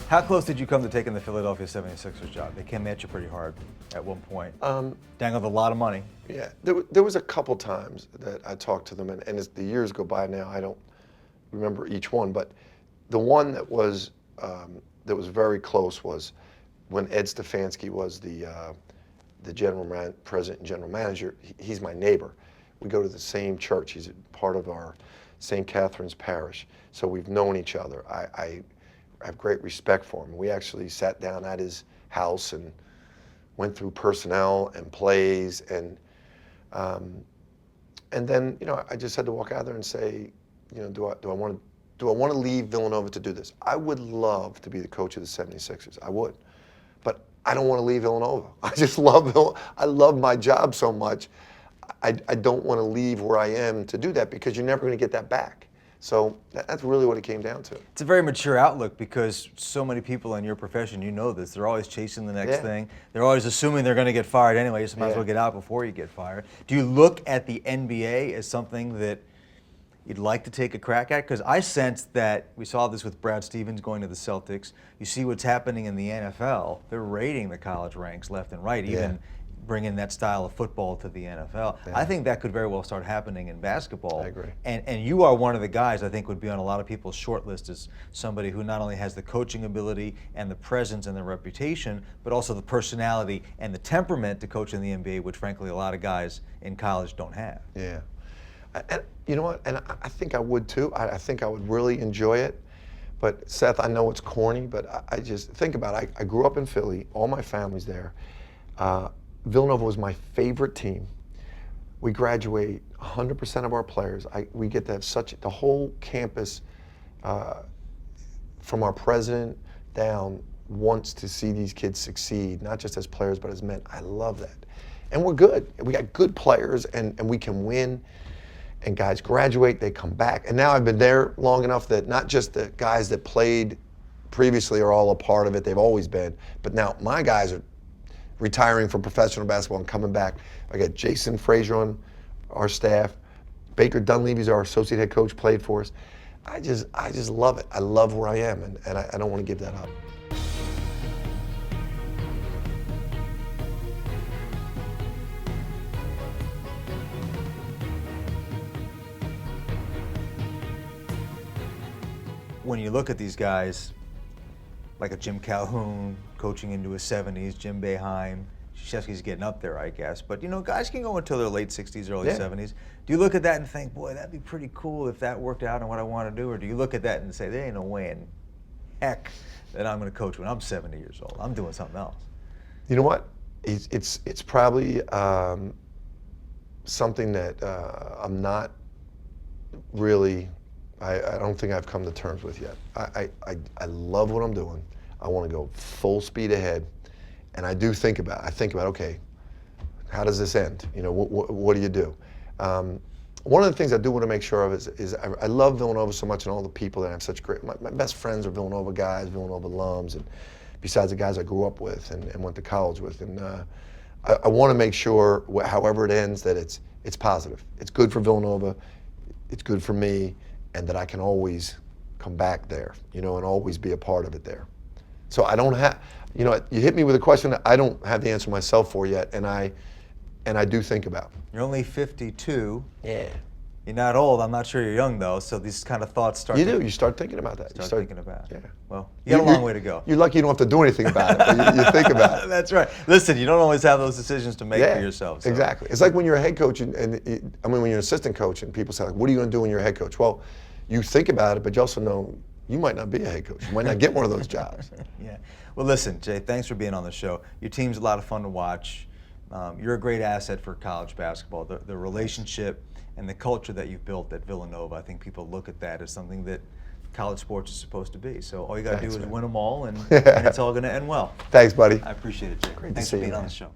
How close did you come to taking the Philadelphia 76ers job? They came at you pretty hard at one point. Dangled a lot of money. Yeah, there was a couple times that I talked to them, and as the years go by now, I don't remember each one, but the one that was very close was when Ed Stefanski was the president and general manager. He's my neighbor. We go to the same church. He's part of our St. Catherine's parish, so we've known each other. I have great respect for him. We actually sat down at his house and went through personnel and plays, and then I just had to walk out there and say, do I want to leave Villanova to do this? I would love to be the coach of the 76ers. I would, but I don't want to leave Villanova. I just I love my job so much. I don't want to leave where I am to do that, because you're never going to get that back. So that's really what it came down to. It's a very mature outlook, because so many people in your profession, this, they're always chasing the next thing. They're always assuming they're going to get fired anyway, so might as well get out before you get fired. Do you look at the NBA as something that you'd like to take a crack at? Because I sense that we saw this with Brad Stevens going to the Celtics. You see what's happening in the NFL. They're raiding the college ranks left and right, even bringing that style of football to the NFL. I think that could very well start happening in basketball. I agree. And you are one of the guys I think would be on a lot of people's short list as somebody who not only has the coaching ability and the presence and the reputation, but also the personality and the temperament to coach in the NBA, which frankly a lot of guys in college don't have. Yeah. And you know what? And I think I would too. I think I would really enjoy it. But Seth, I know it's corny, but I just think about it. I grew up in Philly. All my family's there. Villanova was my favorite team. We graduate 100% of our players. We get to have the whole campus, from our president down, wants to see these kids succeed, not just as players, but as men. I love that. And we're good. We got good players, and we can win. And guys graduate, they come back. And now I've been there long enough that not just the guys that played previously are all a part of it, they've always been, but now my guys are retiring from professional basketball and coming back. I got Jason Frazier on our staff. Baker Dunleavy's our associate head coach, played for us. I just love it. I love where I am, and I don't want to give that up. When you look at these guys, like a Jim Calhoun coaching into his 70s, Jim Boeheim, Krzyzewski's getting up there, I guess. But guys can go until their late 60s, early 70s. Do you look at that and think, boy, that'd be pretty cool if that worked out and what I want to do? Or do you look at that and say, there ain't no way in heck that I'm going to coach when I'm 70 years old. I'm doing something else. You know what? It's probably something that I'm not really. I don't think I've come to terms with yet. I love what I'm doing. I want to go full speed ahead, and I do think about it. I think about, okay, how does this end? What do you do? One of the things I do want to make sure of is I love Villanova so much, and all the people that I have such great. My best friends are Villanova guys, Villanova alums, and besides the guys I grew up with and went to college with, and I want to make sure, however it ends, that it's positive. It's good for Villanova. It's good for me. And that I can always come back there, and always be a part of it there. So I don't have, you hit me with a question that I don't have the answer myself for yet, and I do think about. You're only 52. Yeah. You're not old. I'm not sure you're young though. So these kind of thoughts start. You start thinking about that. You start thinking about it. Yeah. Well, you got a long way to go. You're lucky you don't have to do anything about it. But you think about it. That's right. Listen, you don't always have those decisions to make for yourself. So. Exactly. It's like when you're a head coach, when you're an assistant coach, and people say, like, "What are you going to do when you're a head coach?" Well, you think about it, but you also know you might not be a head coach. You might not get one of those jobs. Yeah. Well, listen, Jay, thanks for being on the show. Your team's a lot of fun to watch. You're a great asset for college basketball. The relationship and the culture that you've built at Villanova, I think people look at that as something that college sports is supposed to be. So all you got to do is win them all, and it's all going to end well. Thanks, buddy. I appreciate it, Jay. Great Thanks to see for being you, on man. the show.